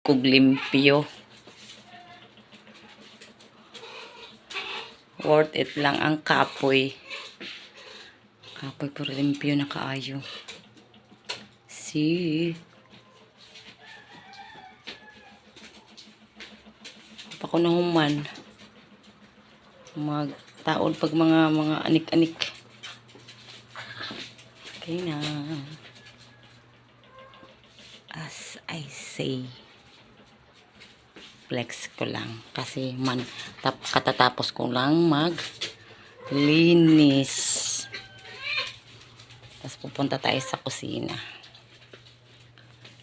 kog limpyo. Worth it lang ang kapoy. Kapoy pero limpyo na kaayo. See? Ako na human. Magtaon pag mga anik-anik. Okay na. As I say, flex ko lang kasi katatapos ko lang maglinis. Tapos pupunta tayo sa kusina.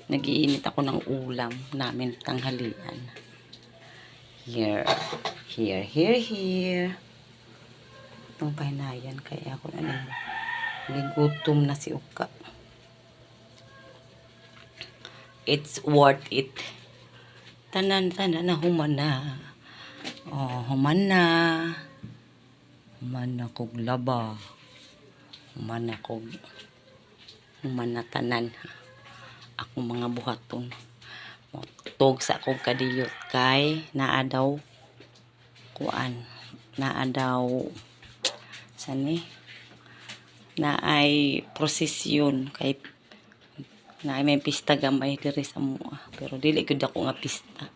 Nag-iinit ako ng ulam namin tanghalian. Here. Itong pahinayan kaya ako gutom na si Uka. It's worth it. Tanan na human na. Oh, human na kog laba. Human na tanan. Ako mga buhaton. Tog sa kog kadiyot kay naadaw sani naay prosesyon kay na may pista gamay diri sa mua pero dili gud ako nga pista